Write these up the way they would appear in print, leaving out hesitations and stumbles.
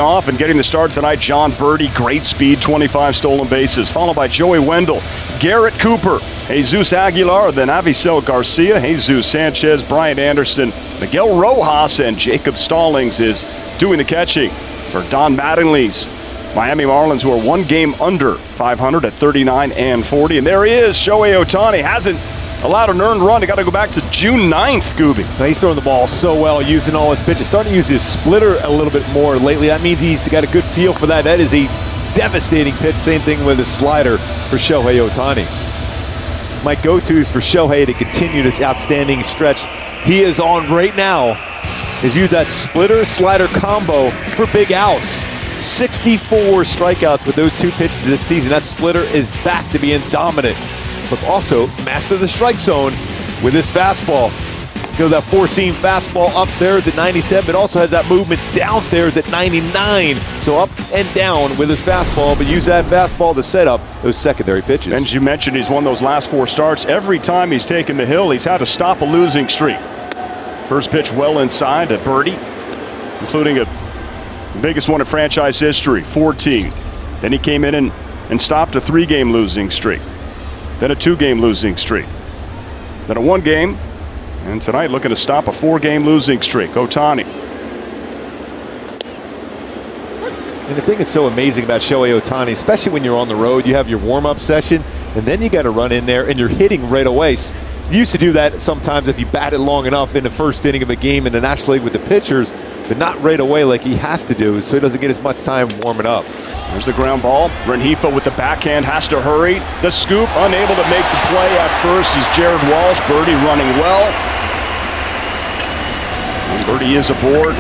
Off and getting the start tonight, John Birdie, great speed, 25 stolen bases, followed by Joey Wendell, Garrett Cooper, Jesus Aguilar, then Avisail Garcia, Jesus Sanchez, Brian Anderson, Miguel Rojas, and Jacob Stallings is doing the catching for Don Mattingly's Miami Marlins, who are one game under 500 at 39-40. And there he is, Shohei Ohtani, hasn't allowed an earned run. They got to go back to June 9th, Gooby. Now he's throwing the ball so well, using all his pitches. Starting to use his splitter a little bit more lately. That means he's got a good feel for that. That is a devastating pitch. Same thing with his slider for Shohei Ohtani. My go-tos for Shohei to continue this outstanding stretch he is on right now is use that splitter-slider combo for big outs. 64 strikeouts with those two pitches this season. That splitter is back to being dominant. But also master the strike zone with his fastball. You know, that four-seam fastball upstairs at 97, but also has that movement downstairs at 99. So up and down with his fastball, but use that fastball to set up those secondary pitches. And as you mentioned, he's won those last four starts. Every time he's taken the hill, he's had to stop a losing streak. First pitch well inside to Birdie, including the biggest one in franchise history, 14. Then he came in and stopped a three-game losing streak. Then a two-game losing streak. Then a one-game, and tonight looking to stop a four-game losing streak. Ohtani. And the thing that's so amazing about Shohei Ohtani, especially when you're on the road, you have your warm-up session, and then you got to run in there, and you're hitting right away. You used to do that sometimes if you batted long enough in the first inning of a game in the National League with the pitchers, but not right away like he has to do, so he doesn't get as much time warming up. There's the ground ball. Rengifo with the backhand, has to hurry. The scoop, unable to make the play at first is Jared Walsh. Birdie running well. And Birdie is aboard.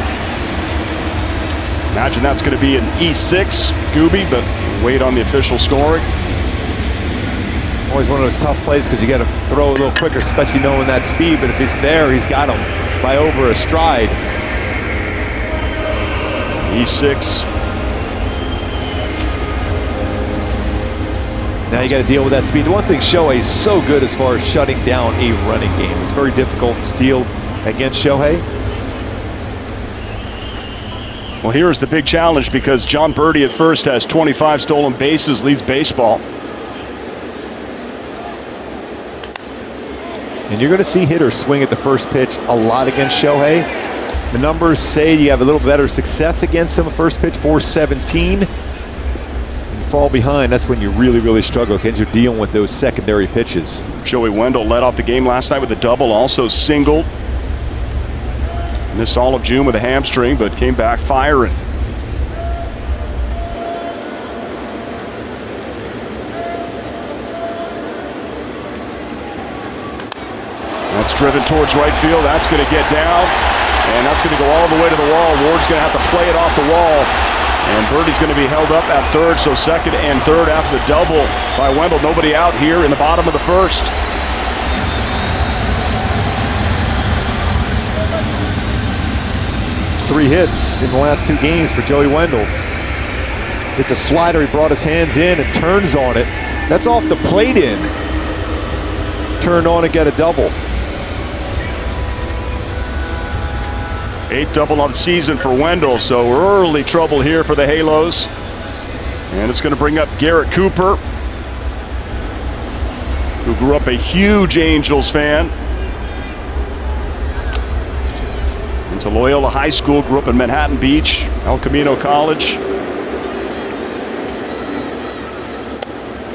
Imagine that's going to be an E6, Gooby, but wait on the official scoring. Always one of those tough plays because you got to throw a little quicker, especially knowing that speed, but if he's there, he's got him by over a stride. E6. Now you got to deal with that speed. The one thing Shohei is so good as far as shutting down a running game. It's very difficult to steal against Shohei. Well, here's the big challenge because John Birdie at first has 25 stolen bases, leads baseball. And you're going to see hitters swing at the first pitch a lot against Shohei. The numbers say you have a little better success against him. First pitch, 417. Fall behind, that's when you really struggle because you're dealing with those secondary pitches. Joey Wendell led off the game last night with a double, also singled. Missed all of June with a hamstring, but came back firing. That's driven towards right field. That's going to get down, and that's going to go all the way to the wall. Ward's going to have to play it off the wall. And Birdie's going to be held up at third, so second and third after the double by Wendell. Nobody out here in the bottom of the first. Three hits in the last two games for Joey Wendell. It's a slider. He brought his hands in and turns on it. That's off the plate in. Turned on and got a double. 8th double on the season for Wendell, so early trouble here for the Halos. And it's going to bring up Garrett Cooper, who grew up a huge Angels fan. Went to Loyola High School, grew up in Manhattan Beach, El Camino College.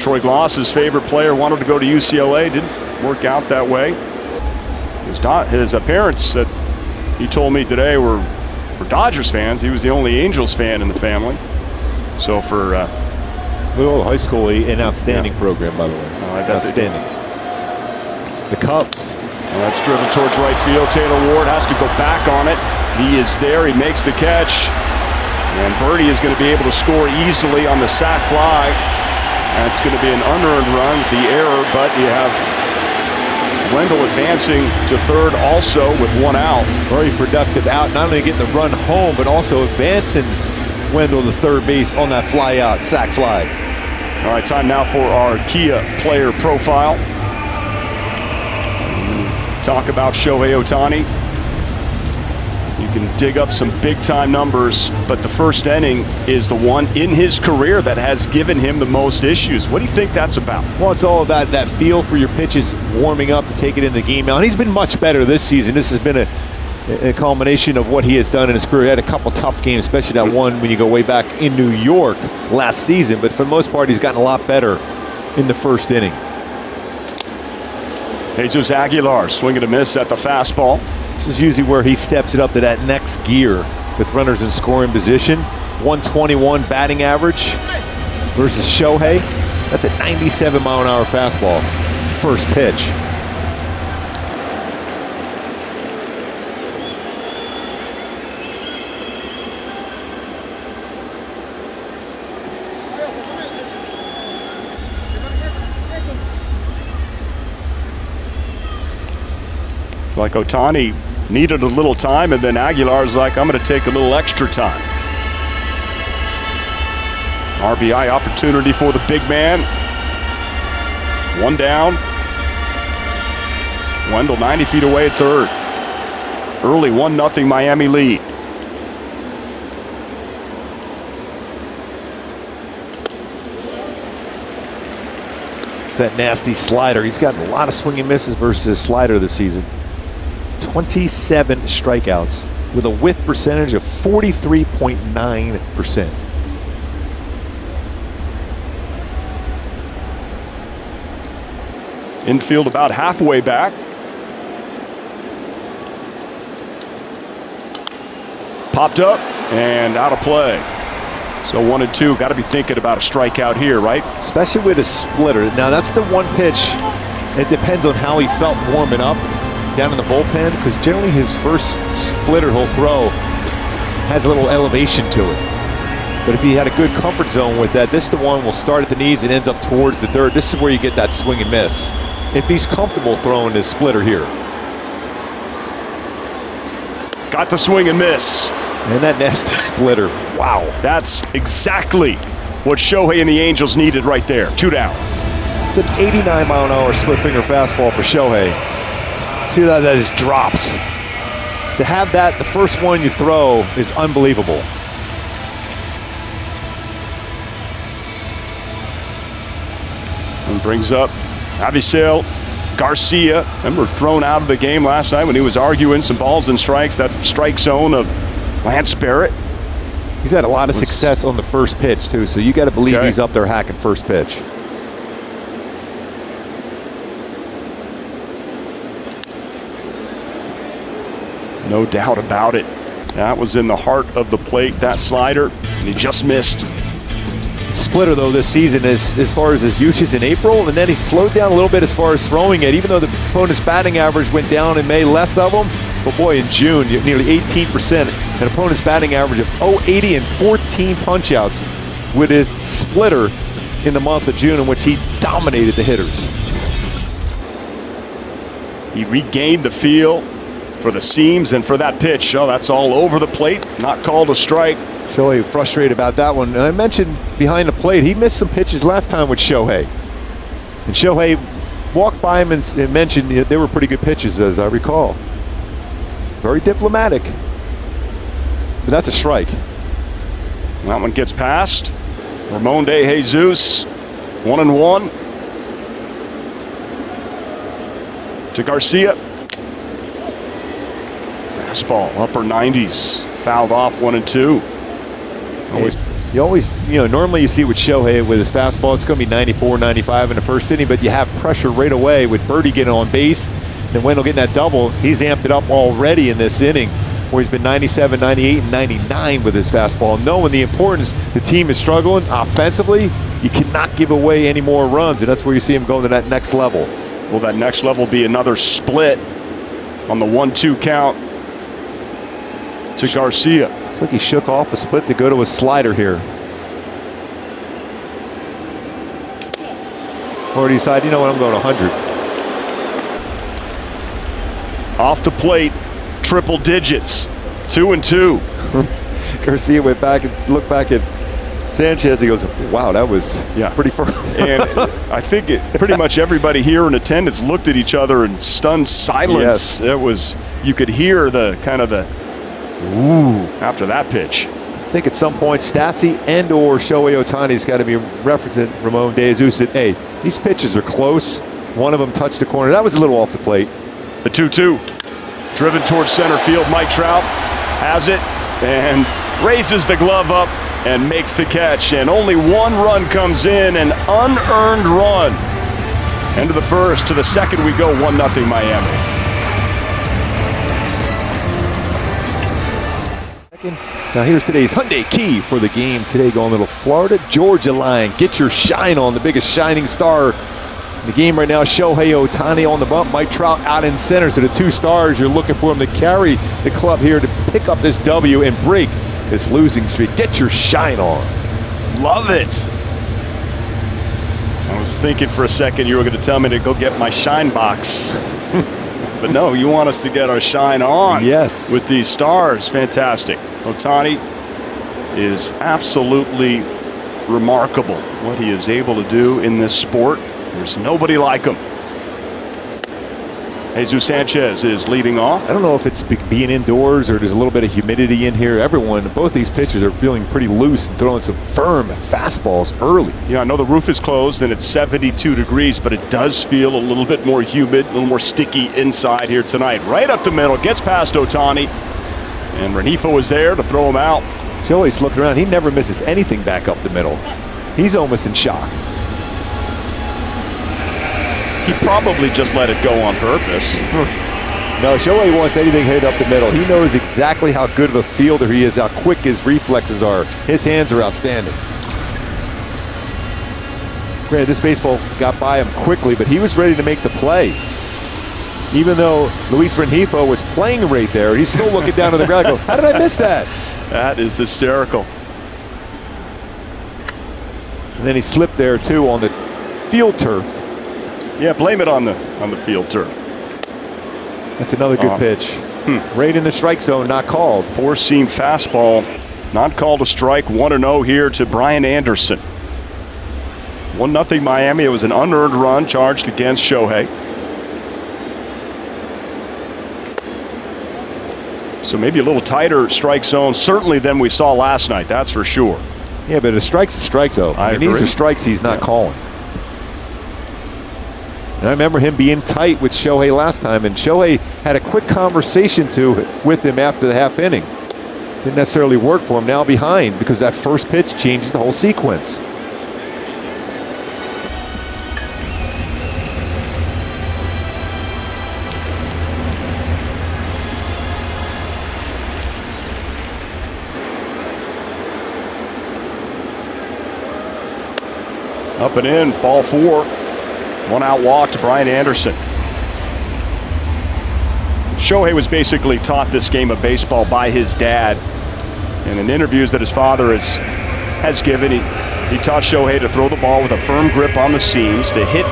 Troy Gloss, his favorite player, wanted to go to UCLA, didn't work out that way. His parents said, he told me today were Dodgers fans. He was the only Angels fan in the family. So for Loyola High School, an outstanding program, by the way. Outstanding. The Cubs. Well, that's driven towards right field. Taylor Ward has to go back on it. He is there. He makes the catch. And Birdie is going to be able to score easily on the sac fly. That's going to be an unearned run with the error, but you have Wendell advancing to third also with one out. Very productive out, not only getting the run home, but also advancing Wendell to third base on that fly out, sac fly. All right, time now for our Kia player profile. Talk about Shohei Ohtani. You can dig up some big-time numbers, but the first inning is the one in his career that has given him the most issues. What do you think that's about? Well, it's all about that feel for your pitches, warming up to take it in the game. Now, he's been much better this season. This has been a culmination of what he has done in his career. He had a couple tough games, especially that one when you go way back in New York last season. But for the most part, he's gotten a lot better in the first inning. Jesus Aguilar swinging a miss at the fastball. This is usually where he steps it up to that next gear with runners in scoring position. 121 batting average versus Shohei. That's a 97-mile-an-hour fastball. First pitch. Like Ohtani needed a little time, and then Aguilar's like, I'm going to take a little extra time. RBI opportunity for the big man. One down. Wendell 90 feet away at third. Early 1-0 Miami lead. It's that nasty slider. He's gotten a lot of swing and misses versus his slider this season. 27 strikeouts with a whiff percentage of 43.9%. Infield about halfway back. Popped up and out of play. So 1-2. Got to be thinking about a strikeout here, right? Especially with a splitter. Now that's the one pitch. It depends on how he felt warming up down in the bullpen, because generally his first splitter he'll throw has a little elevation to it. But if he had a good comfort zone with that, this is the one will start at the knees and ends up towards the third. This is where you get that swing and miss. If he's comfortable throwing his splitter here. Got the swing and miss. And that nasty splitter. Wow. That's exactly what Shohei and the Angels needed right there. 2 down. It's an 89-mile-an-hour split finger fastball for Shohei. See that just drops. To have that, the first one you throw is unbelievable. And brings up Avisail Garcia. Remember, thrown out of the game last night when he was arguing some balls and strikes, that strike zone of Lance Barrett. He's had a lot of success on the first pitch, too, so you got to believe he's up there hacking first pitch. No doubt about it. That was in the heart of the plate, that slider, and he just missed. Splitter, though, this season is as far as his usage in April, and then he slowed down a little bit as far as throwing it, even though the opponent's batting average went down in May, less of them. But boy, in June, nearly 18%, an opponent's batting average of .080 and 14 punch-outs with his splitter in the month of June, in which he dominated the hitters. He regained the feel for the seams and for that pitch. Oh, that's all over the plate. Not called a strike. Shohei frustrated about that one. And I mentioned behind the plate, he missed some pitches last time with Shohei. And Shohei walked by him and mentioned they were pretty good pitches, as I recall. Very diplomatic. But that's a strike. That one gets past. Ramon de Jesus, 1-1. To Garcia. Fastball, upper 90s. Fouled off, 1-2. Normally you see with Shohei with his fastball, it's going to be 94, 95 in the first inning, but you have pressure right away with Birdie getting on base. And Wendell getting that double, he's amped it up already in this inning, where he's been 97, 98, and 99 with his fastball. Knowing the importance, the team is struggling offensively, you cannot give away any more runs, and that's where you see him going to that next level. Will that next level be another split on the 1-2 count to Garcia? Looks like he shook off a split to go to a slider here. Or he decided, you know what, I'm going 100. Off the plate, triple digits, 2-2. Garcia went back and looked back at Sanchez. He goes, wow, that was pretty firm. And I think pretty much everybody here in attendance looked at each other in stunned silence. Yes. It was, you could hear the kind of the Ooh. After that pitch. I think at some point Stassi and or Shohei Ohtani's got to be referencing Ramon De Jesus that, hey, these pitches are close. One of them touched the corner. That was a little off the plate. The 2-2. Driven towards center field. Mike Trout has it and raises the glove up and makes the catch. And only one run comes in, an unearned run. End of the first. To the second we go, 1-0 Miami. Now here's today's Hyundai key for the game today, going a little Florida Georgia line. Get your shine on, the biggest shining star in the game right now. Shohei Ohtani on the bump, Mike Trout out in center. So the 2 stars, you're looking for him to carry the club here to pick up this W and break this losing streak. Get your shine on. Love it. I was thinking for a second you were going to tell me to go get my shine box. But no, you want us to get our shine on. Yes. With these stars. Fantastic. Ohtani is absolutely remarkable what he is able to do in this sport. There's nobody like him. Jesus Sanchez is leading off. I don't know if it's being indoors or there's a little bit of humidity in here. Both these pitchers are feeling pretty loose and throwing some firm fastballs early. Yeah, I know the roof is closed and it's 72 degrees, but it does feel a little bit more humid, a little more sticky inside here tonight. Right up the middle, gets past Ohtani, and Rengifo is there to throw him out. Joey's looking around. He never misses anything back up the middle. He's almost in shock. He probably just let it go on purpose. No, Shohei wants anything hit up the middle. He knows exactly how good of a fielder he is, how quick his reflexes are. His hands are outstanding. Granted, this baseball got by him quickly, but he was ready to make the play. Even though Luis Rengifo was playing right there, he's still looking down at the ground. How did I miss that? That is hysterical. And then he slipped there too on the field turf. Yeah, blame it on the field turf. That's another good pitch. Right in the strike zone, not called. Four-seam fastball, not called a strike. 1-0 here to Brian Anderson. 1-0 Miami. It was an unearned run charged against Shohei. So maybe a little tighter strike zone, certainly than we saw last night. That's for sure. Yeah, but a strike's a strike, though. I agree. These are strikes he's not calling. And I remember him being tight with Shohei last time, and Shohei had a quick conversation with him after the half inning. Didn't necessarily work for him. Now behind because that first pitch changes the whole sequence. Up and in, ball 4. 1-out walk to Brian Anderson. Shohei was basically taught this game of baseball by his dad. And in interviews that his father has given, he taught Shohei to throw the ball with a firm grip on the seams, to hit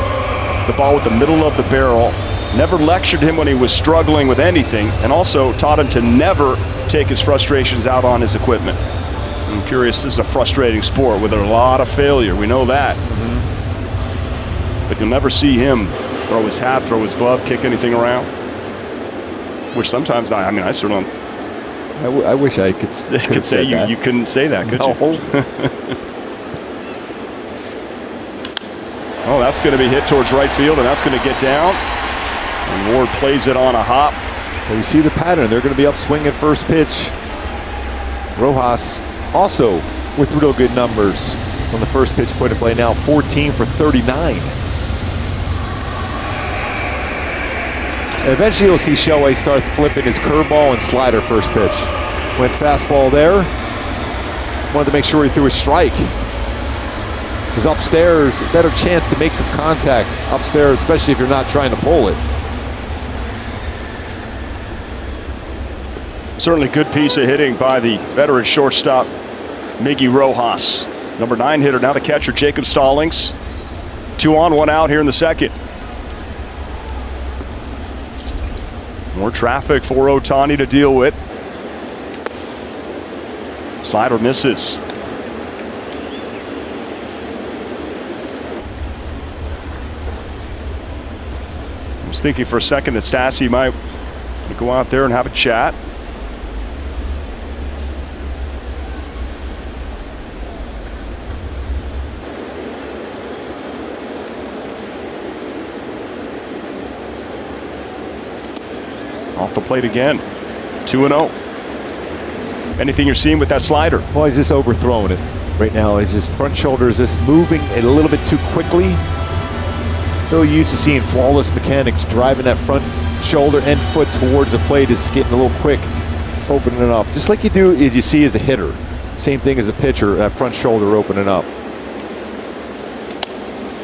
the ball with the middle of the barrel. Never lectured him when he was struggling with anything, and also taught him to never take his frustrations out on his equipment. I'm curious, this is a frustrating sport with a lot of failure. We know that. But you'll never see him throw his hat, throw his glove, kick anything around. Which sometimes, I certainly I wish I could say you couldn't say that, could you? Oh, that's going to be hit towards right field, and that's going to get down. And Ward plays it on a hop. Well, you see the pattern. They're going to be up swinging first pitch. Rojas also with real good numbers on the first pitch point of play now, 14 for 39. And eventually you'll see Shohei start flipping his curveball and slider first pitch. Went fastball there. Wanted to make sure he threw a strike. Because upstairs, a better chance to make some contact upstairs, especially if you're not trying to pull it. Certainly good piece of hitting by the veteran shortstop, Miggy Rojas. Number 9 hitter, now the catcher, Jacob Stallings. 2 on, 1 out here in the second. More traffic for Ohtani to deal with. Slider misses. I was thinking for a second that Stassi might go out there and have a chat. off the plate again. 2-0. Anything you're seeing with that slider? Well, he's just overthrowing it right now. His front shoulder is just moving a little bit too quickly. So used to seeing flawless mechanics driving that front shoulder and foot towards the plate, is getting a little quick, opening it up. Just like you do as you see as a hitter. Same thing as a pitcher, that front shoulder opening up.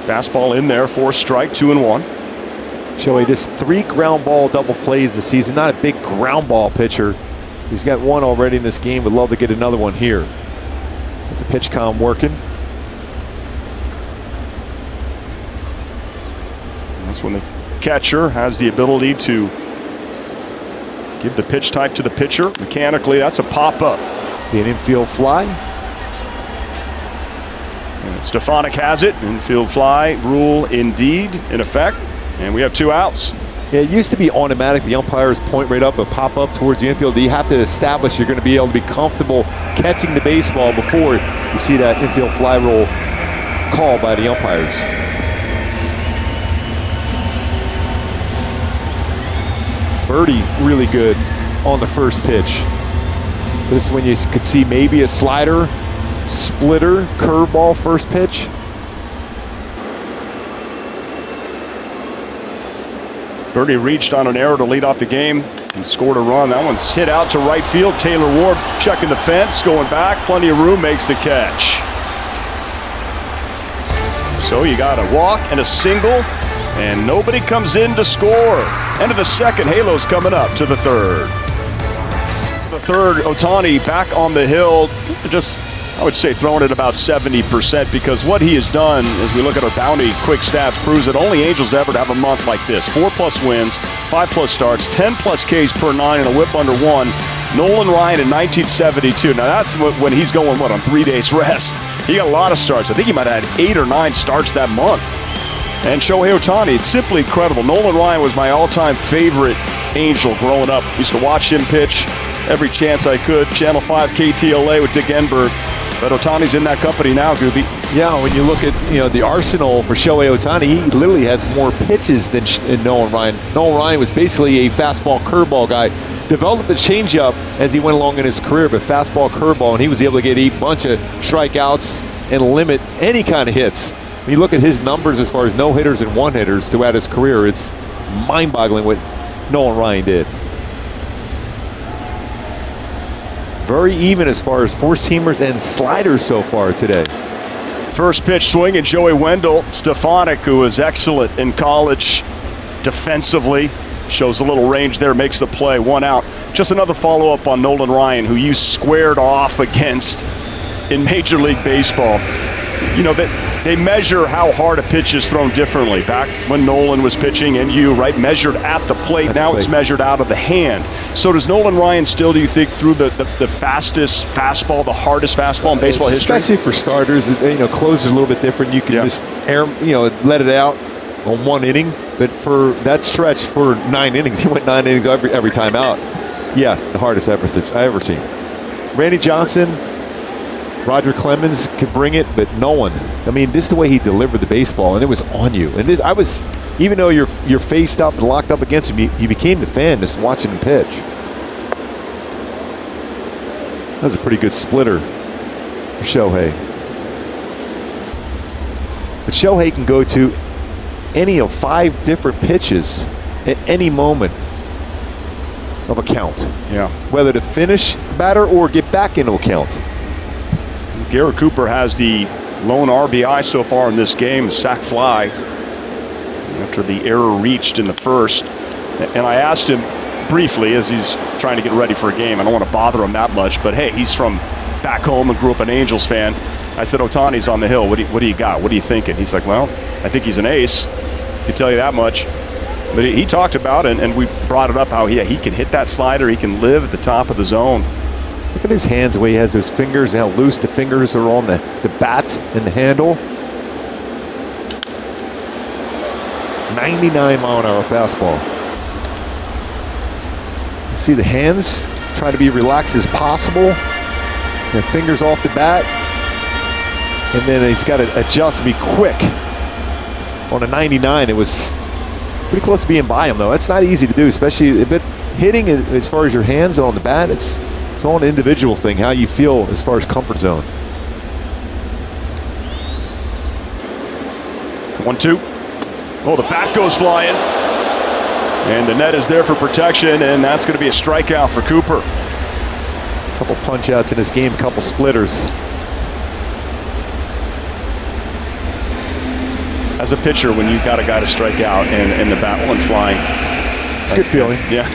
Fastball in there, 4 strike, 2-1. Shohei, just 3 ground ball double plays this season. Not a big ground ball pitcher. He's got 1 already in this game. Would love to get another one here. With the pitch comm working. That's when the catcher has the ability to give the pitch type to the pitcher. Mechanically, that's a pop-up. Be an infield fly. And Stefanik has it. Infield fly rule indeed in effect. And we have 2 outs. Yeah, it used to be automatic. The umpires point right up and pop up towards the infield. You have to establish you're going to be able to be comfortable catching the baseball before you see that infield fly rule called by the umpires. Birdie really good on the first pitch. This is when you could see maybe a slider, splitter, curveball first pitch. Birdie reached on an error to lead off the game and scored a run. That one's hit out to right field. Taylor Ward checking the fence, going back, plenty of room, makes the catch. So you got a walk and a single, and nobody comes in to score. End of the second, Halo's coming up to the third. The third, Ohtani back on the hill, just, I would say, throwing it about 70%, because what he has done, as we look at our bounty quick stats, proves that only Angels ever to have a month like this. 4+ wins, 5+ starts, 10+ Ks per 9, and a whip under 1. Nolan Ryan in 1972. Now that's when he's going, on 3 days rest. He got a lot of starts. I think he might have had 8 or 9 starts that month. And Shohei Ohtani, it's simply incredible. Nolan Ryan was my all-time favorite Angel growing up. Used to watch him pitch every chance I could. Channel 5 KTLA with Dick Enberg. But Ohtani's in that company now, Gooby. Yeah, when you look at the arsenal for Shohei Ohtani, he literally has more pitches than Nolan Ryan. Nolan Ryan was basically a fastball curveball guy. Developed a changeup as he went along in his career, but fastball curveball, and he was able to get a bunch of strikeouts and limit any kind of hits. When you look at his numbers as far as no-hitters and one-hitters throughout his career, it's mind-boggling what Nolan Ryan did. Very even as far as four-seamers and sliders so far today. First pitch swing and Joey Wendell. Stefanik, who was excellent in college defensively, shows a little range there, makes the play. 1 out. Just another follow-up on Nolan Ryan, who you squared off against in Major League Baseball. They measure how hard a pitch is thrown differently. Back when Nolan was pitching and measured at the plate. Now it's measured out of the hand. So does Nolan Ryan still, do you think, through the fastest fastball, the hardest fastball in baseball history? Especially for starters, close is a little bit different. You can just let it out on 1 inning. But for that stretch, for 9 innings, he went 9 innings every time out. Yeah, the hardest I ever seen. Randy Johnson, Roger Clemens could bring it, but no one. I mean, this is the way he delivered the baseball, and it was on you. And even though you're faced up and locked up against him, you became the fan just watching him pitch. That was a pretty good splitter for Shohei. But Shohei can go to any of 5 different pitches at any moment of a count. Yeah. Whether to finish the batter or get back into a count. Garrett Cooper has the lone RBI so far in this game, sac fly, after the error reached in the first. And I asked him briefly, as he's trying to get ready for a game, I don't want to bother him that much, but hey, he's from back home and grew up an Angels fan. I said, Ohtani's on the hill. What do you got? What are you thinking? He's like, well, I think he's an ace. I can tell you that much. But he talked about it, and we brought it up, how he can hit that slider. He can live at the top of the zone. Look at his hands, the way he has his fingers, how loose the fingers are on the bat and the handle. 99-mile-an-hour fastball. See the hands try to be relaxed as possible. The fingers off the bat. And then he's got to adjust and be quick. On a 99, it was pretty close to being by him, though. That's not easy to do, especially a bit hitting it as far as your hands on the bat, it's all an individual thing, how you feel as far as comfort zone. 1-2. Oh, the bat goes flying. And the net is there for protection, and that's going to be a strikeout for Cooper. A couple punch outs in this game, a couple splitters. As a pitcher, when you've got a guy to strike out and the bat one flying, it's a good feeling. Yeah.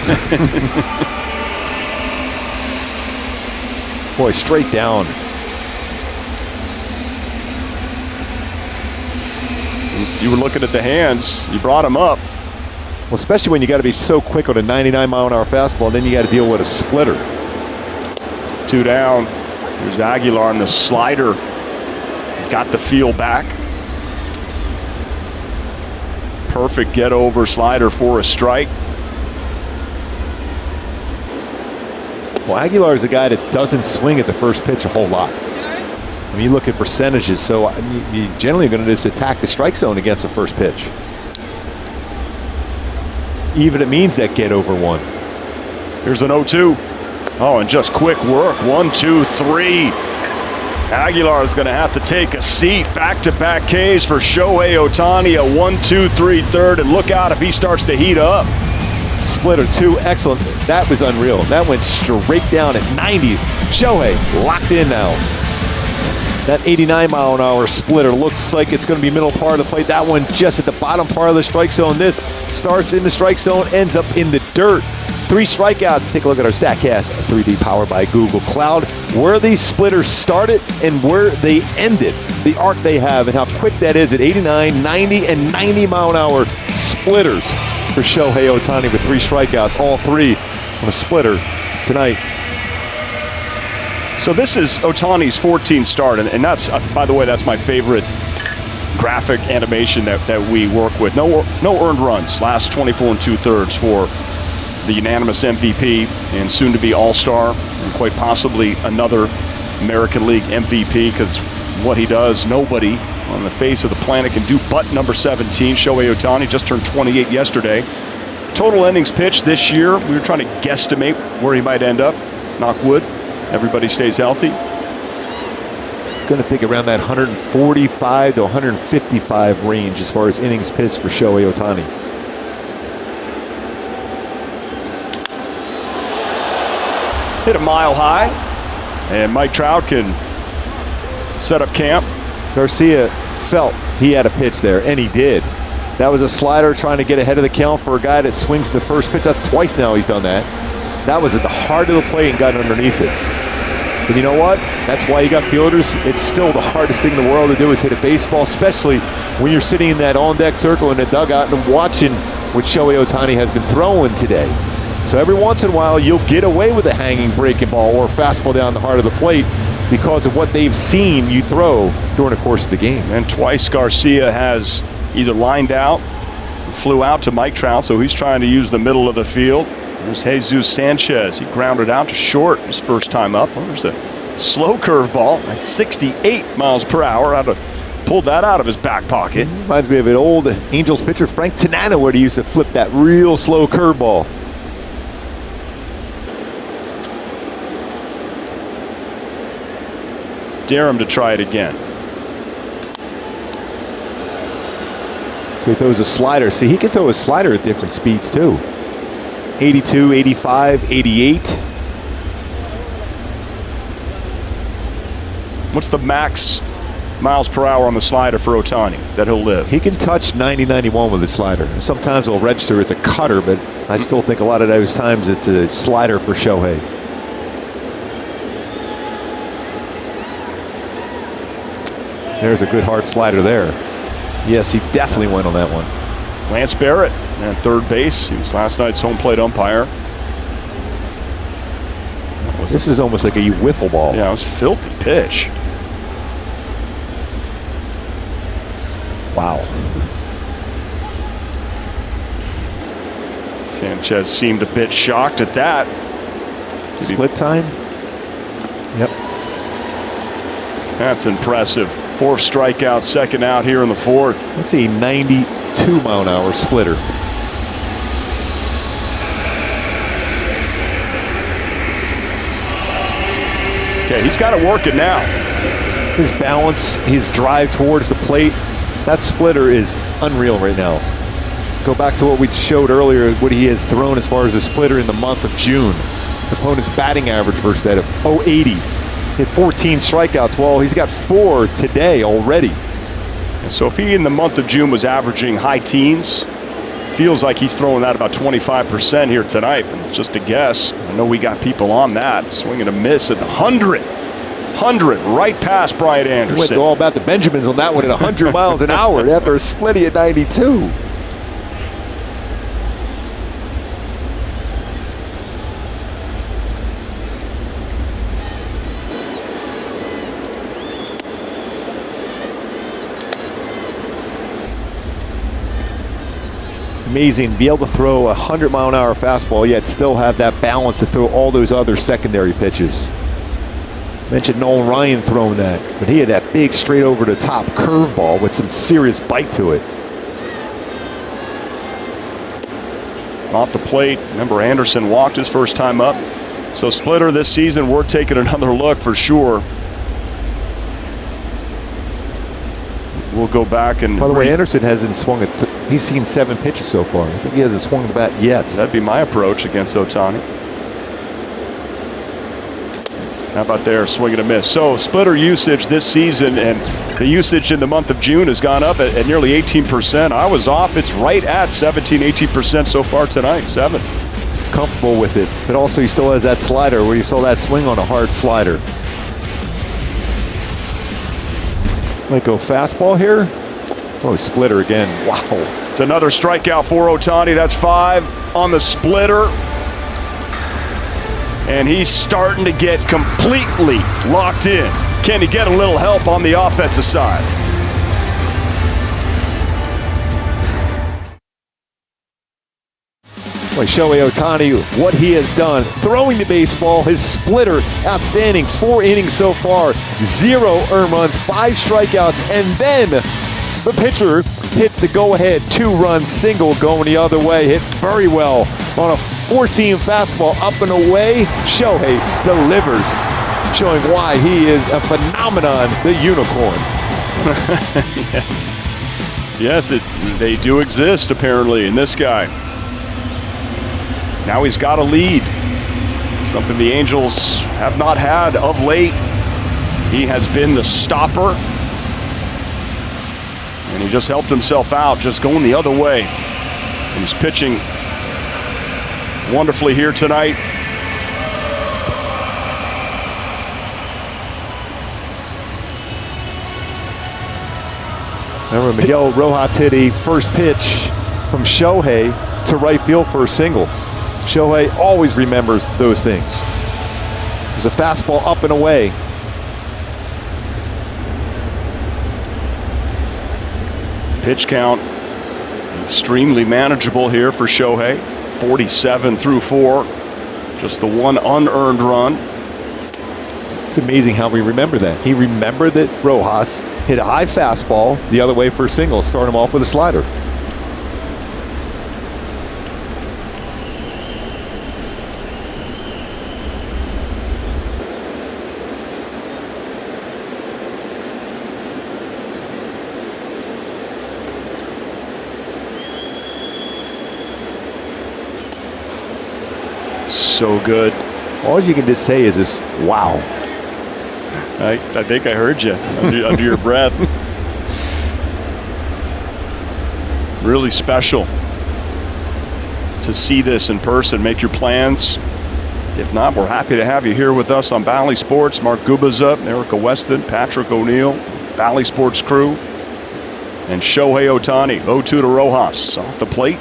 Boy, straight down. You were looking at the hands. You brought him up. Well, especially when you got to be so quick on a 99-mile-an-hour fastball, and then you got to deal with a splitter. 2 down. Here's Aguilar on the slider. He's got the feel back. Perfect get-over slider for a strike. Well, Aguilar is a guy that doesn't swing at the first pitch a whole lot. I mean, you look at percentages, so you generally are going to just attack the strike zone against the first pitch. Even it means that get over one. Here's an 0-2. Oh, and just quick work. 1, 2, 3. Aguilar is going to have to take a seat. Back-to-back Ks for Shohei Ohtani. A 1, 2, 3 third. And look out if he starts to heat up. Splitter 2, excellent. That was unreal. That went straight down at 90. Shohei locked in now. That 89-mile-an-hour splitter looks like it's going to be middle part of the plate. That one just at the bottom part of the strike zone. This starts in the strike zone, ends up in the dirt. 3 strikeouts. Take a look at our StatCast 3D powered by Google Cloud. Where these splitters started and where they ended. The arc they have and how quick that is at 89, 90, and 90-mile-an-hour splitters for Shohei Ohtani with 3 strikeouts. All 3 on a splitter tonight. So this is Ohtani's 14th start, and that's, by the way, that's my favorite graphic animation that we work with. No earned runs. Last 24 2/3 for the unanimous MVP and soon-to-be All-Star, and quite possibly another American League MVP, because what he does, nobody on the face of the planet can do but number 17. Shohei Ohtani just turned 28 yesterday. Total innings pitched this year, we were trying to guesstimate where he might end up. Knock wood. Everybody stays healthy. Going to think around that 145 to 155 range as far as innings pitched for Shohei Ohtani. Hit a mile high, and Mike Trout can set up camp. Garcia felt he had a pitch there, and he did. That was a slider trying to get ahead of the count for a guy that swings the first pitch. That's twice now he's done that. That was at the heart of the plate and got underneath it. And you know what? That's why you got fielders. It's still the hardest thing in the world to do is hit a baseball, especially when you're sitting in that on-deck circle in the dugout and watching what Shohei Ohtani has been throwing today. So every once in a while, you'll get away with a hanging breaking ball or a fastball down the heart of the plate because of what they've seen you throw during the course of the game. And twice Garcia has either lined out, flew out to Mike Trout, so he's trying to use the middle of the field. There's Jesus Sanchez. He grounded out to short his first time up. Well, there's a slow curveball at 68 miles per hour. Pulled that out of his back pocket. Reminds me of an old Angels pitcher, Frank Tanana, where he used to flip that real slow curveball. Dare him to try it again. So he throws a slider. See, he can throw a slider at different speeds too. 82, 85, 88. What's the max miles per hour on the slider for Ohtani that he'll live? He can touch 90, 91 with a slider. Sometimes it'll register as a cutter, but I still think a lot of those times it's a slider for Shohei. There's a good hard slider there. Yes, he definitely went on that one. Lance Barrett at third base. He was last night's home plate umpire. This is almost like a wiffle ball. Yeah, it was a filthy pitch. Wow. Sanchez seemed a bit shocked at that. Split time? Yep. That's impressive. 4th strikeout, 2nd out here in the 4th. That's a 92-mile-an-hour splitter. Okay, he's got to work it now. His balance, his drive towards the plate, that splitter is unreal right now. Go back to what we showed earlier, what he has thrown as far as a splitter in the month of June. The opponent's batting average versus that of 080. Hit 14 strikeouts. Well, he's got 4 today already. And so if he in the month of June was averaging high teens, feels like he's throwing that about 25% here tonight. Just a guess. I know we got people on that. Swing and a miss at the 100 right past Brian Anderson. We went all about the Benjamins on that one at 100 miles an hour after a splitty at 92. Amazing to be able to throw a 100-mile-an-hour fastball, yet still have that balance to throw all those other secondary pitches. Mentioned Nolan Ryan throwing that, but he had that big straight over the top curveball with some serious bite to it. Off the plate, remember Anderson walked his first time up. So splitter this season, we're taking another look for sure. We'll go back and... By the way, Anderson hasn't swung at... He's seen 7 pitches so far. I think he hasn't swung the bat yet. That'd be my approach against Ohtani. How about there, swing and a miss. So splitter usage this season, and the usage in the month of June has gone up at nearly 18%. I was off. It's right at 17, 18% so far tonight, 7. Comfortable with it, but also he still has that slider where you saw that swing on a hard slider. Might go fastball here. Oh, splitter again. Wow. It's another strikeout for Ohtani. That's 5 on the splitter. And he's starting to get completely locked in. Can he get a little help on the offensive side? Boy, Shohei Ohtani, what he has done. Throwing the baseball, his splitter, outstanding. 4 innings so far, 0 earned runs, 5 strikeouts, and then the pitcher hits the go-ahead 2-run single going the other way. Hit very well on a 4-seam fastball up and away. Shohei delivers, showing why he is a phenomenon, the unicorn. Yes. Yes, they do exist, apparently, in this guy. Now he's got a lead, something the Angels have not had of late. He has been the stopper, and he just helped himself out, just going the other way. And he's pitching wonderfully here tonight. Remember, Miguel Rojas hit a first pitch from Shohei to right field for a single. Shohei always remembers those things. There's a fastball up and away. Pitch count extremely manageable here for Shohei. 47 through 4. Just the 1 unearned run. It's amazing how we remember that. He remembered that Rojas hit a high fastball the other way for a single, start him off with a slider. So good. All you can just say is this, wow. I think I heard you under your breath. Really special to see this in person. Make your plans. If not, we're happy to have you here with us on Bally Sports. Mark Gubaza, Erica Weston, Patrick O'Neill, Bally Sports crew, and Shohei Ohtani. 0-2 to Rojas off the plate.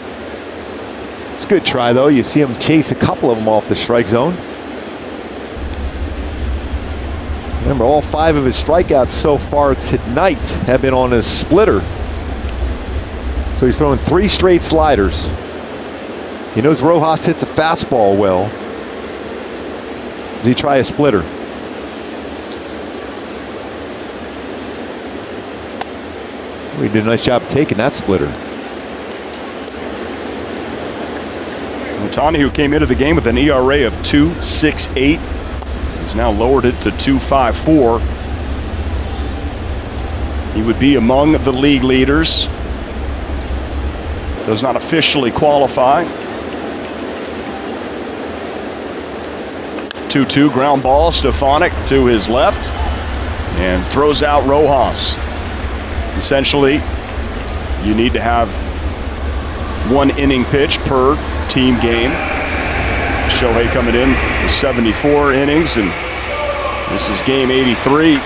It's a good try, though. You see him chase a couple of them off the strike zone. Remember, all 5 of his strikeouts so far tonight have been on his splitter. So he's throwing 3 straight sliders. He knows Rojas hits a fastball well. Does he try a splitter? Well, he did a nice job taking that splitter. Ohtani, who came into the game with an ERA of 2.68, He's now lowered it to 254. He would be among the league leaders. Does not officially qualify. 2-2 ground ball. Stefanik to his left and throws out Rojas. Essentially, you need to have one inning pitch per team game. Shohei coming in with 74 innings, and this is game 83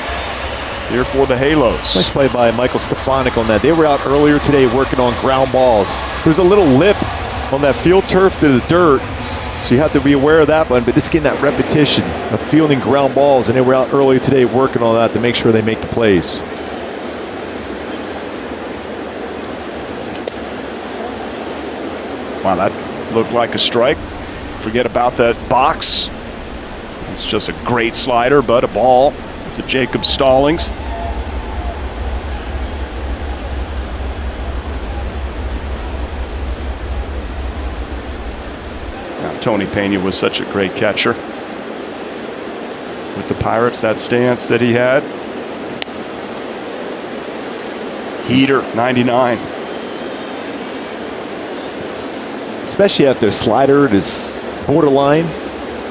here for the Halos. Nice play by Michael Stefanik on that. They were out earlier today working on ground balls. There's a little lip on that field turf to the dirt, so you have to be aware of that one, but just getting that repetition of fielding ground balls, and they were out earlier today working on that to make sure they make the plays. Wow, that looked like a strike. Forget about that box. It's just a great slider, but a ball to Jacob Stallings. Now, Tony Pena was such a great catcher with the Pirates, that stance that he had. Heater, 99. Especially after a slider is borderline,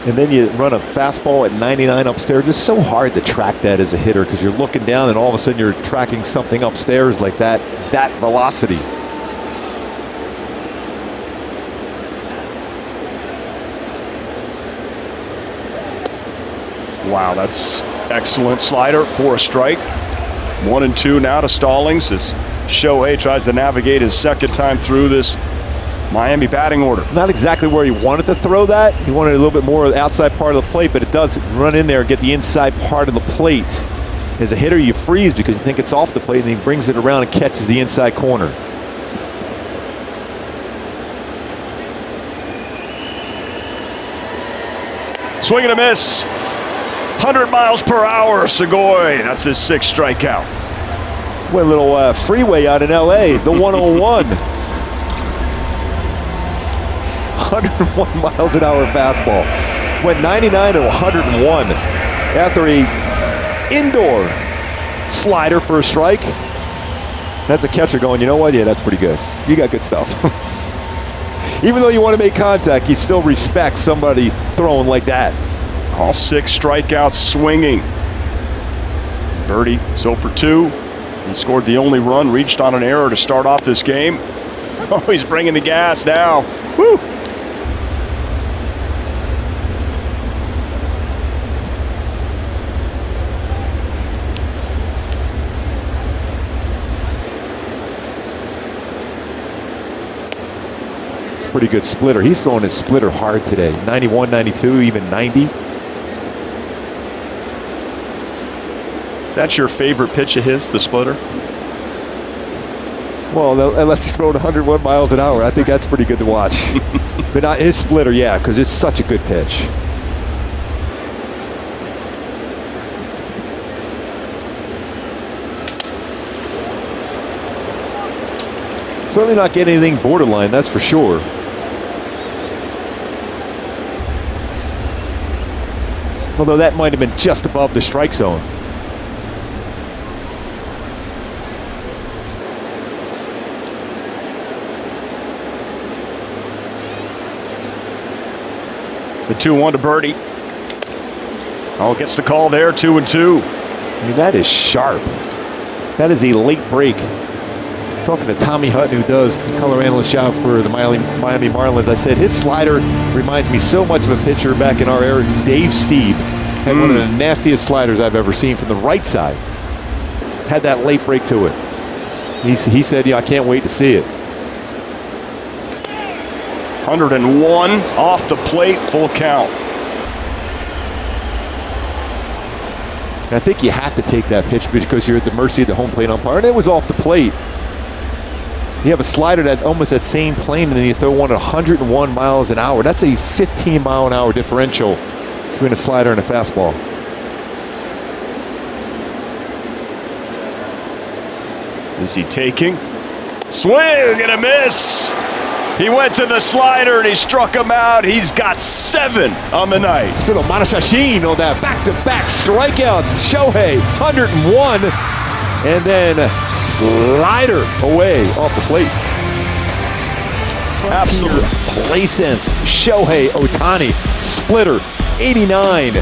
and then you run a fastball at 99 upstairs. It's so hard to track that as a hitter because you're looking down and all of a sudden you're tracking something upstairs like that velocity. Wow, that's excellent slider for a strike. 1-2 now to Stallings as Shohei tries to navigate his second time through this Miami batting order. Not exactly where he wanted to throw that. He wanted a little bit more of the outside part of the plate, but it does run in there and get the inside part of the plate. As a hitter, you freeze because you think it's off the plate, and he brings it around and catches the inside corner. Swing and a miss. 100 miles per hour, Segoy. That's his sixth strikeout. What a little freeway out in L.A., the 101. 101 miles an hour fastball. Went 99 to 101 after a indoor slider for a strike. That's a catcher going, you know what? Yeah, that's pretty good. You got good stuff. Even though you want to make contact, you still respect somebody throwing like that. All six strikeouts swinging. Birdie 0 for 2. He scored the only run, reached on an error to start off this game. Oh, he's bringing the gas now. Woo! Pretty good splitter. He's throwing his splitter hard today. 91, 92, even 90. Is that your favorite pitch of his, the splitter? Well, unless he's throwing 101 miles an hour. I think that's pretty good to watch. But not his splitter, yeah, because it's such a good pitch. Certainly not getting anything borderline, that's for sure. Although that might have been just above the strike zone. The 2-1 to Birdie. Oh, gets the call there, 2-2. I mean, that is sharp. That is a late break. Talking to Tommy Hutton, who does the color analyst job for the Miami Marlins, I said his slider reminds me so much of a pitcher back in our era. Dave Stieb had one of the nastiest sliders I've ever seen from the right side. Had that late break to it. He said, yeah, I can't wait to see it. 101 off the plate, full count. I think you have to take that pitch because you're at the mercy of the home plate umpire, and it was off the plate. You have a slider that almost that same plane, and then you throw one at 101 miles an hour. That's a 15 mile an hour differential between a slider and a fastball. Is he taking? Swing and a miss. He went to the slider and he struck him out. He's got 7 on the night. Little Manashashin on that back-to-back strikeouts. Shohei, 101. And then slider away off the plate. Absolute play sense. Shohei Ohtani, splitter, 89.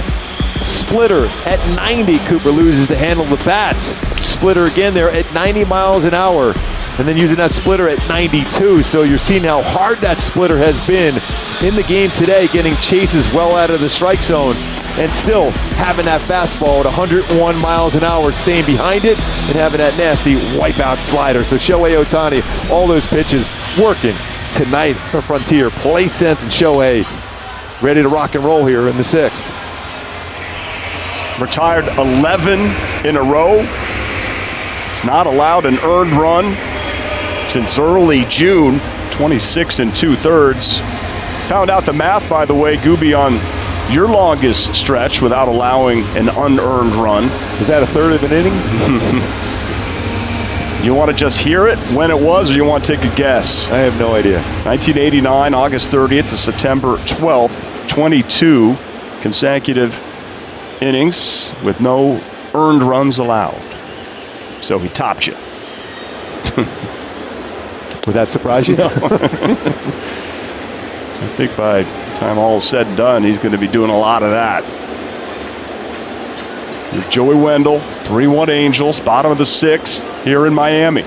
Splitter at 90. Cooper loses the handle of the bats. Splitter again there at 90 miles an hour. And then using that splitter at 92. So you're seeing how hard that splitter has been in the game today, getting chases well out of the strike zone and still having that fastball at 101 miles an hour, staying behind it and having that nasty wipeout slider. So Shohei Ohtani, all those pitches working tonight for Frontier. Play sense and Shohei ready to rock and roll here in the 6th. Retired 11 in a row. He's not allowed an earned run since early June, 26 2/3. Found out the math, by the way, Gooby, on your longest stretch without allowing an unearned run. Was that a third of an inning? You want to just hear it when it was, or you want to take a guess? I have no idea. 1989, August 30th to September 12th, 22 consecutive innings with no earned runs allowed. So he topped you. Would that surprise you? No. I think by the time all is said and done, he's going to be doing a lot of that. Here's Joey Wendell, 3-1 Angels, bottom of the 6th here in Miami.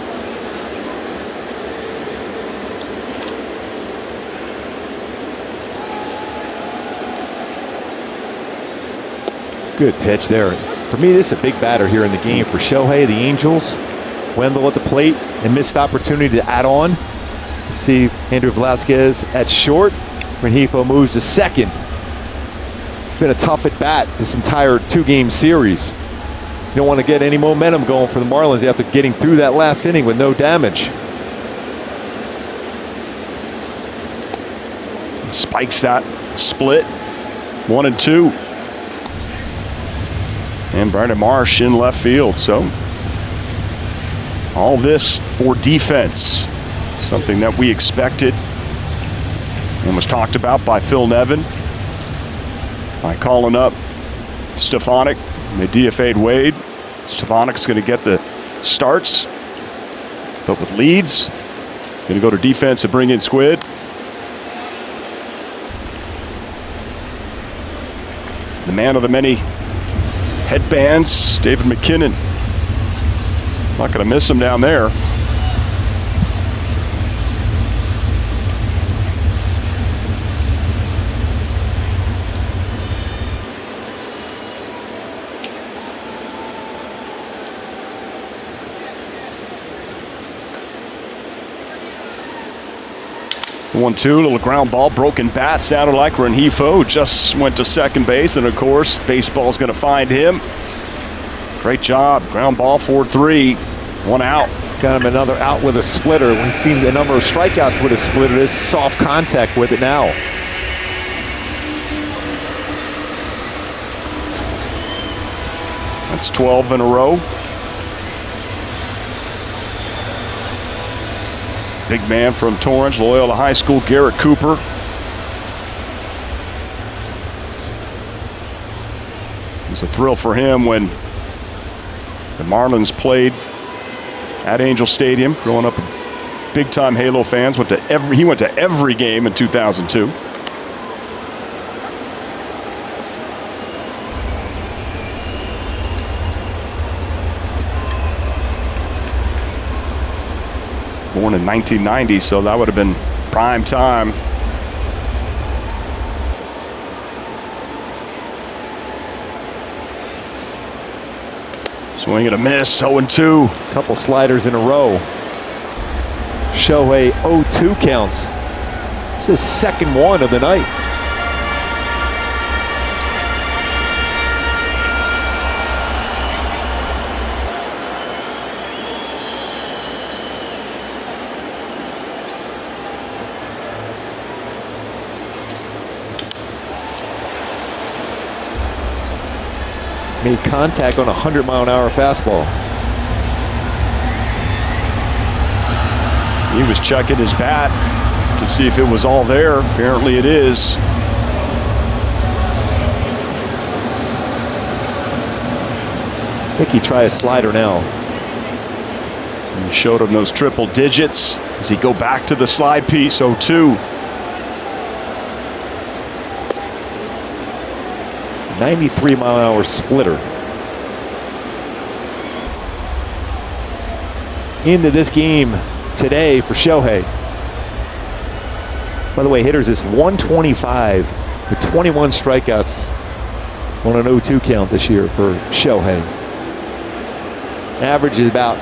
Good pitch there. For me, this is a big batter here in the game for Shohei, the Angels. Wendell at the plate, and missed opportunity to add on. See Andrew Velazquez at short. Rengifo moves to second. It's been a tough at bat this entire 2-game series. You don't want to get any momentum going for the Marlins after getting through that last inning with no damage. Spikes that split, 1-2. And Brandon Marsh in left field. So all this for defense, something that we expected and was talked about by Phil Nevin by calling up Stefanik. They DFA'd Wade. Stefanik's going to get the starts, but with leads, going to go to defense and bring in Squid. The man of the many headbands, David McKinnon. Not going to miss him down there. The 1-2, little ground ball, broken bat, sounded like Rengifo just went to second base, and of course, baseball's going to find him. Great job, ground ball, 4-3, 1 out. Got him another out with a splitter. We've seen a number of strikeouts with a splitter. This soft contact with it now. That's 12 in a row. Big man from Torrance, Loyola High School, Garrett Cooper. It was a thrill for him when the Marlins played at Angel Stadium. Growing up, big-time Halo fans. He went to every game in 2002. Born in 1990, so that would have been prime time. Swing and a miss, 0-2. Couple sliders in a row. Shohei 0-2 counts. This is second one of the night. Made contact on a 100-mile-an-hour fastball. He was checking his bat. to see if it was all there. Apparently it is. I think he tried a slider now. And he showed him those triple digits as he go back to the slide piece. 0-2. 93-mile-an-hour splitter. Into this game today for Shohei. By the way, hitters is 125 with 21 strikeouts on an 0-2 count this year for Shohei. Average is about,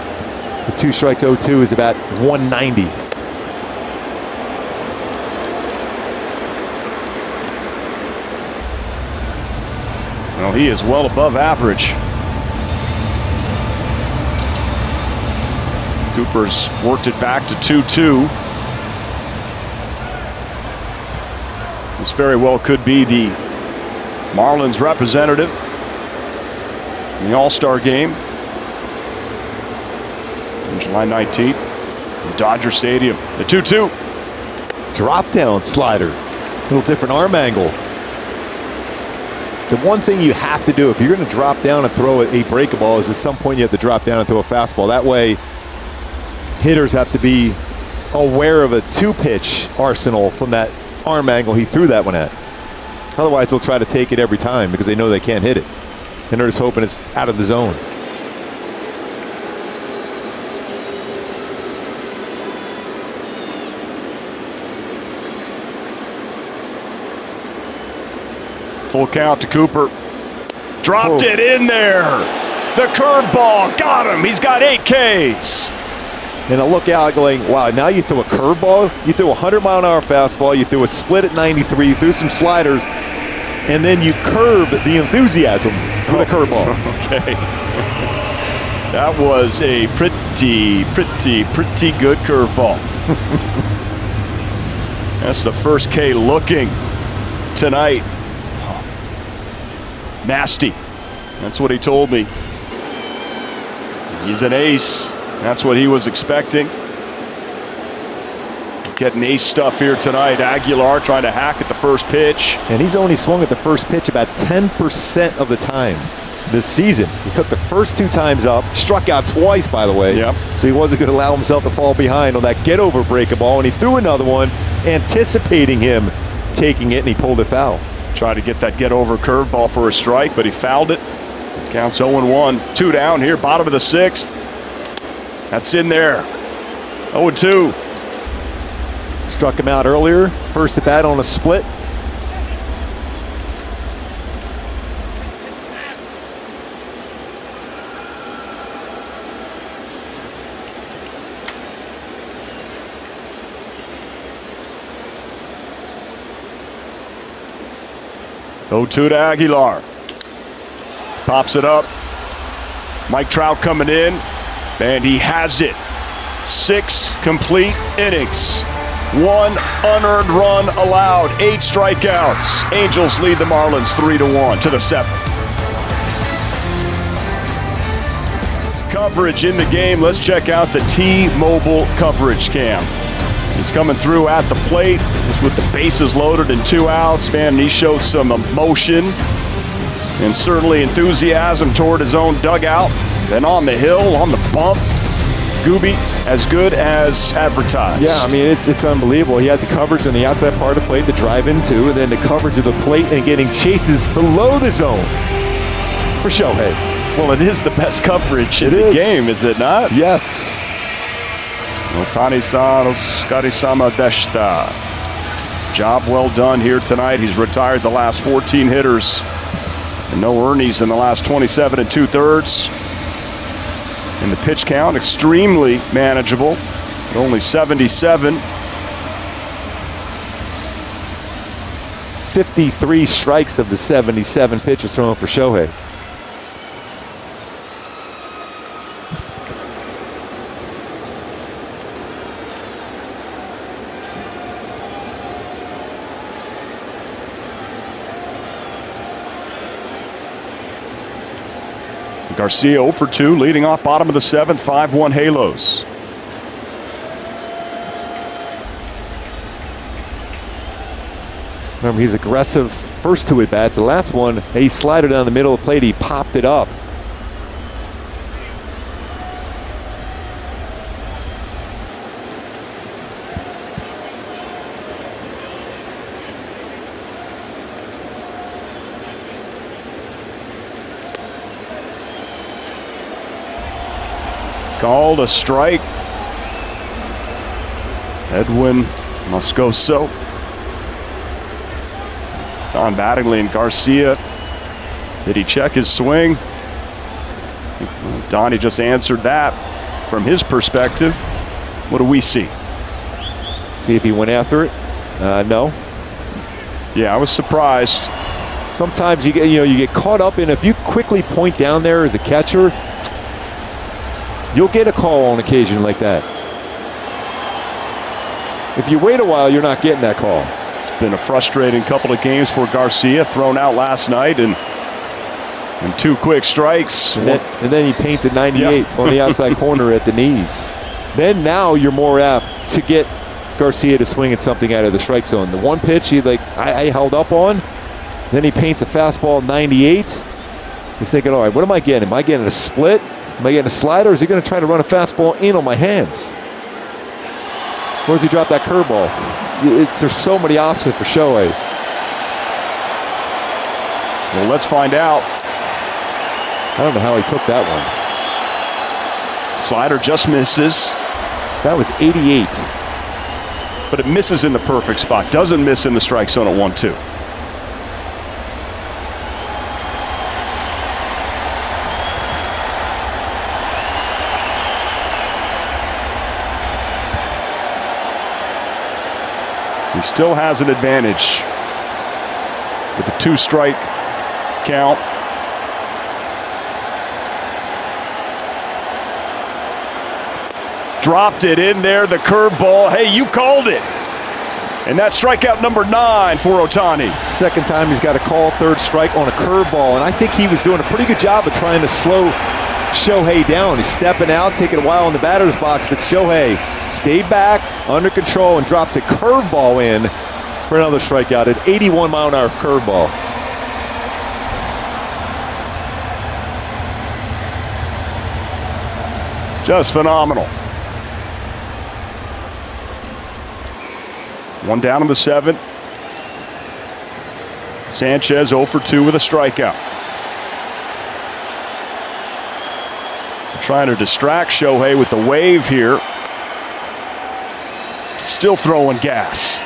the 2 strikes 0-2 is about 190. Well, he is well above average. Cooper's worked it back to 2-2. This very well could be the Marlins representative in the All-Star game on July 19th in Dodger Stadium. The 2-2. Drop down slider. A little different arm angle. The one thing you have to do if you're going to drop down and throw a breaking ball is at some point you have to drop down and throw a fastball. That way hitters have to be aware of a 2-pitch arsenal from that arm angle he threw that one at. Otherwise they'll try to take it every time because they know they can't hit it. And they're just hoping it's out of the zone. Full count to Cooper. Dropped it in there. The curveball got him. He's got 8 Ks. And I look out going, wow, now you throw a curveball, you threw a 100-mile-an-hour fastball, you threw a split at 93, you threw some sliders, and then you curb the enthusiasm with a curveball. Okay. That was a pretty good curveball. That's the first K looking tonight. Nasty. That's what he told me. He's an ace. That's what he was expecting. He's getting ace stuff here tonight. Aguilar trying to hack at the first pitch. And he's only swung at the first pitch about 10% of the time this season. He took the first 2 times up, struck out twice, by the way. Yep. So he wasn't going to allow himself to fall behind on that get-over breaking ball, and he threw another one, anticipating him taking it, and he pulled it foul. Tried to get that get-over curveball for a strike, but he fouled it. Counts 0-1. 2 down here, bottom of the 6th. That's in there. 0-2. Struck him out earlier. First at bat on a split. To Aguilar. Pops it up. Mike Trout coming in, and he has it. 6 complete innings. 1 unearned run allowed. 8 strikeouts. Angels lead the Marlins 3-1 to the 7th. Coverage in the game. Let's check out the T-Mobile coverage cam. He's coming through at the plate. He's with the bases loaded and 2 outs. Man, he showed some emotion and certainly enthusiasm toward his own dugout. Then on the hill, on the bump, Gooby, as good as advertised. Yeah, I mean, it's unbelievable. He had the coverage on the outside part of the plate to drive into, and then the coverage of the plate and getting chases below the zone for Shohei. Well, it is the best coverage in the game, is it not? Yes. Otani-san, Otsukare-sama deshita. Job well done here tonight. He's retired the last 14 hitters. And no Ernies in the last 27 2/3. And the pitch count, extremely manageable. Only 77. 53 strikes of the 77 pitches thrown for Shohei. Garcia 0 for 2, leading off bottom of the 7th, 5-1 Halos. Remember, he's aggressive first two at-bats. The last one, he slider down the middle of the plate. He popped it up. Called a strike. Edwin Moscoso. Don Mattingly and Garcia. Did he check his swing? Donnie just answered that from his perspective. What do we see? See if he went after it? No. Yeah, I was surprised. Sometimes you get caught up in, if you quickly point down there as a catcher, you'll get a call on occasion like that. If you wait a while, you're not getting that call. It's been a frustrating couple of games for Garcia, thrown out last night and two quick strikes. And then he paints at 98 on the outside corner at the knees. Then now you're more apt to get Garcia to swing at something out of the strike zone. The one pitch I held up on, then he paints a fastball at 98. He's thinking, all right, what am I getting? Am I getting a split? Am I getting a slider, or is he going to try to run a fastball in on my hands? Or does he drop that curveball? There's so many options for Shohei. Well, let's find out. I don't know how he took that one. Slider just misses. That was 88. But it misses in the perfect spot. Doesn't miss in the strike zone at 1-2. He still has an advantage with a 2-strike count. Dropped it in there, the curveball. Hey, you called it. And that's strikeout number 9 for Ohtani. Second time he's got a call, third strike on a curveball. And I think he was doing a pretty good job of trying to slow Shohei down. He's stepping out, taking a while in the batter's box, but Shohei stayed back, under control, and drops a curveball in for another strikeout. An 81-mile-an-hour curveball. Just phenomenal. One down in the 7th. Sanchez 0 for 2 with a strikeout. Trying to distract Shohei with the wave here. Still throwing gas.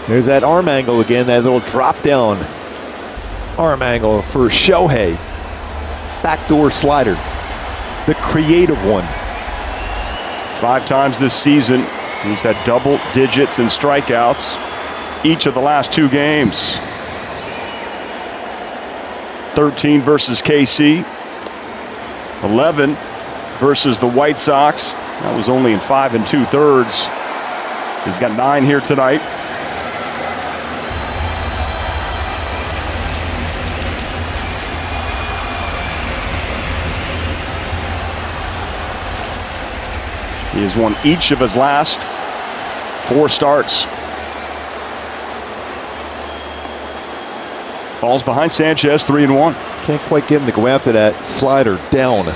There's that arm angle again, that little drop down arm angle for Shohei. Backdoor slider, the creative one. 5 times this season, he's had double digits in strikeouts each of the last 2 games. 13 versus KC, 11 versus the White Sox. That was only in 5 2/3. He's got 9 here tonight. He has won each of his last 4 starts. Falls behind Sanchez, 3-1. Can't quite get him to go after that slider down.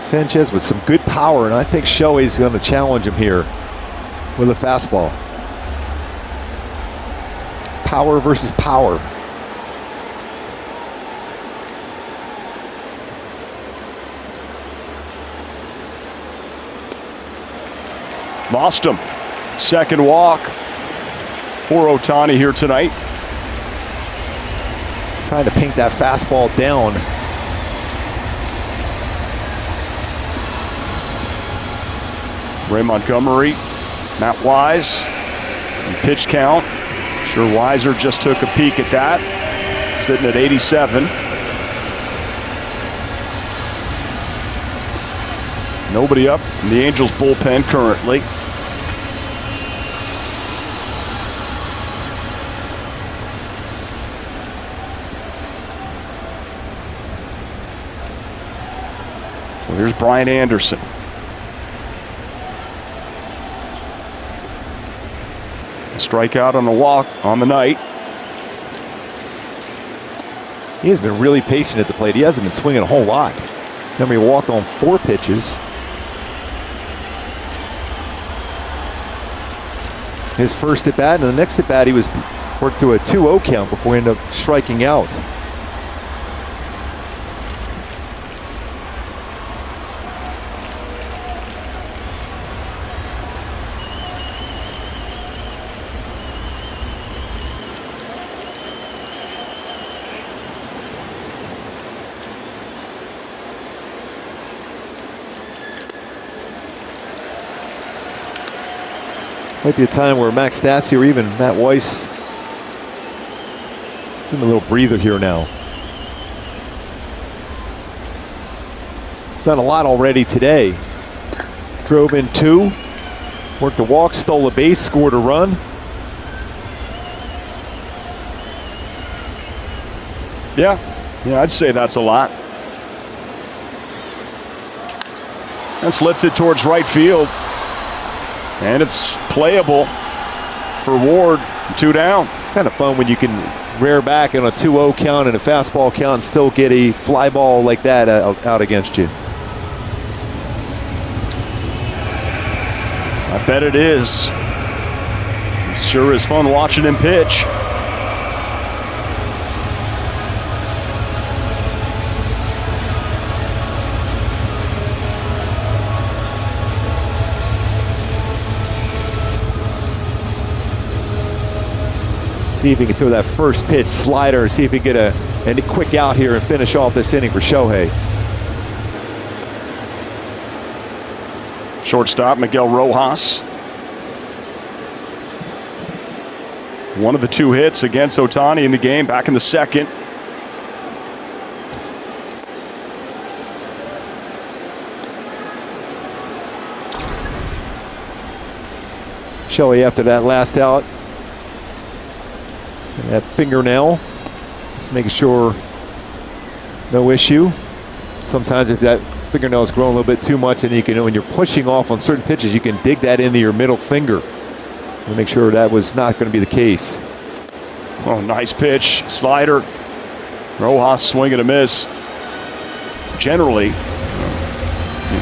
Sanchez with some good power, and I think Shohei's going to challenge him here with a fastball. Power versus power. Lost him. Second walk for Ohtani here tonight. Trying to pink that fastball down. Ray Montgomery, Matt Wise, and pitch count. Sure, Weiser just took a peek at that. Sitting at 87. Nobody up in the Angels bullpen currently. So here's Brian Anderson. A strikeout on the walk on the night. He has been really patient at the plate. He hasn't been swinging a whole lot. Remember, he walked on 4 pitches. His first at bat, and the next at bat, he was worked to a 2-0 count before he ended up striking out. Might be a time where Max Stassi or even Matt Weiss give him a little breather here now. Done a lot already today. Drove in 2, worked a walk, stole a base, scored a run. Yeah, I'd say that's a lot. That's lifted towards right field. And it's playable for Ward. 2 down. It's kind of fun when you can rear back on a 2-0 count and a fastball count and still get a fly ball like that out against you. I bet it is. It sure is fun watching him pitch. See if he can throw that first pitch slider, see if he can get a quick out here and finish off this inning for Shohei. Shortstop Miguel Rojas. One of the 2 hits against Ohtani in the game back in the second. Shohei after that last out. And that fingernail, just making sure no issue. Sometimes if that fingernail is growing a little bit too much, and you can, when you're pushing off on certain pitches, you can dig that into your middle finger. And make sure that was not going to be the case. Oh, nice pitch, slider. Rojas swing and a miss. Generally,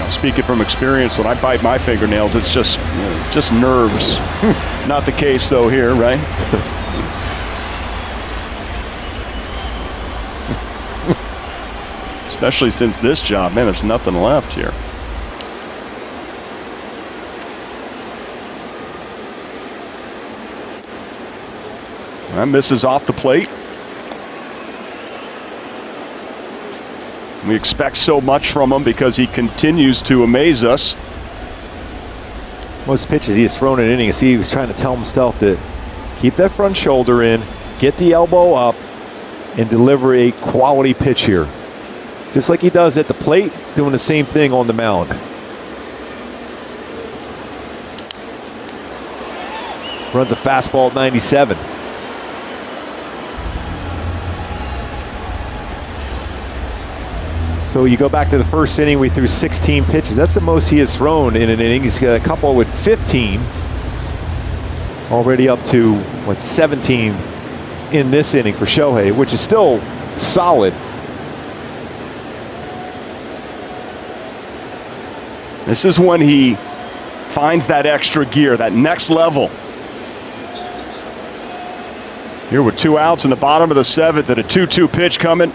speaking from experience, when I bite my fingernails, it's just nerves. Not the case though here, right? Especially since this job, man, there's nothing left here. That misses off the plate. We expect so much from him because he continues to amaze us. Most pitches he has thrown in innings, he was trying to tell himself to keep that front shoulder in, get the elbow up, and deliver a quality pitch here. Just like he does at the plate, doing the same thing on the mound. Runs a fastball at 97. So you go back to the first inning, we threw 16 pitches. That's the most he has thrown in an inning. He's got a couple with 15. Already up to, 17 in this inning for Shohei, which is still solid. This is when he finds that extra gear, that next level. Here with 2 outs in the bottom of the 7th and a 2-2 pitch coming.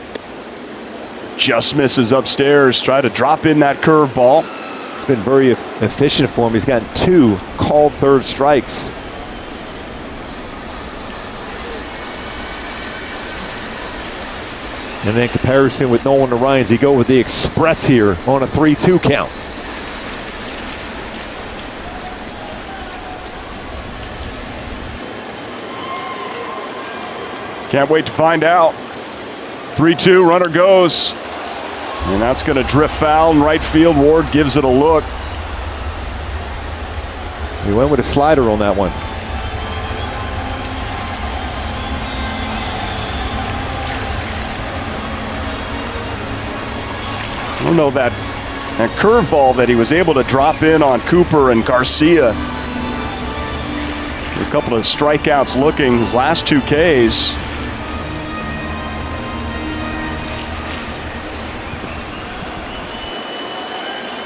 Just misses upstairs. Try to drop in that curveball. It's been very efficient for him. He's gotten 2 called third strikes. And in comparison with Nolan Ryan's, he go with the express here on a 3-2 count. Can't wait to find out. 3-2, runner goes. And that's going to drift foul in right field. Ward gives it a look. He went with a slider on that one. I don't know that curveball that he was able to drop in on Cooper and Garcia. A couple of strikeouts looking his last 2 Ks.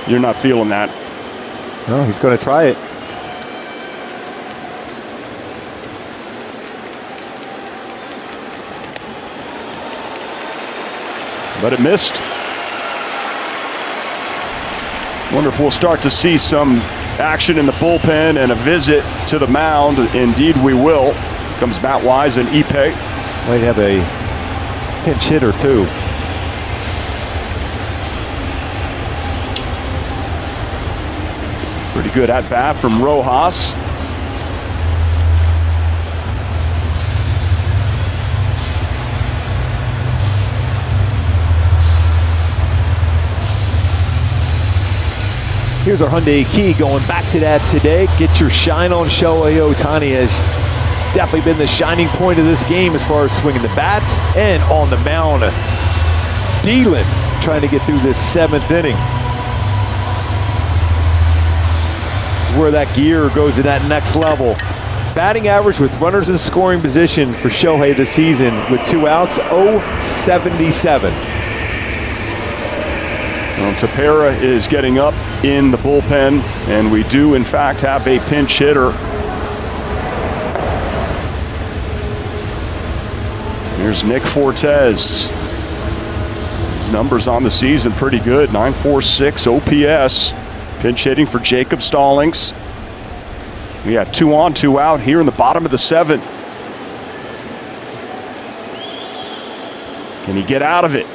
You're not feeling that. No, he's going to try it. But it missed. Wonder if we'll start to see some action in the bullpen and a visit to the mound. Indeed we will. Comes Matt Wise and Ipe. Might have a pinch hitter too. Pretty good at bat from Rojas. Here's our Hyundai Key going back to that today. Get your shine on. Shohei Ohtani has definitely been the shining point of this game as far as swinging the bats and on the mound. Dealing, trying to get through this 7th inning. This is where that gear goes to that next level. Batting average with runners in scoring position for Shohei this season with 2 outs, .077. Well, Tepera is getting up in the bullpen, and we do in fact have a pinch hitter. Here's Nick Fortes. His numbers on the season pretty good, 946 OPS. Pinch hitting for Jacob Stallings. We have 2 on, 2 out here in the bottom of the 7th. Can he get out of it?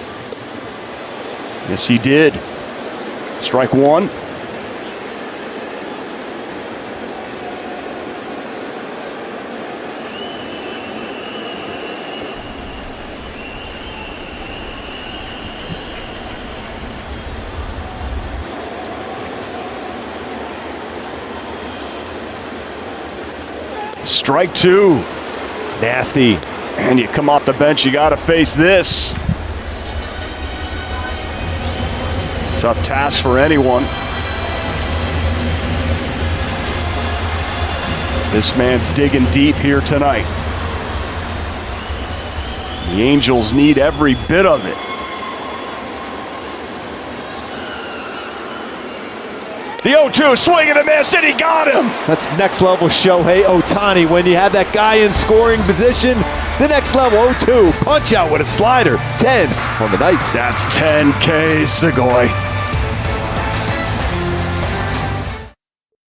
Yes, he did. Strike 1. Strike 2. Nasty. And you come off the bench, you got to face this. Tough task for anyone. This man's digging deep here tonight. The Angels need every bit of it. The 0-2, swing and a miss, and he got him. That's next level Shohei Ohtani. When you have that guy in scoring position, the next level 0-2, punch out with a slider. 10 on the night. That's 10 Ks, Segoy.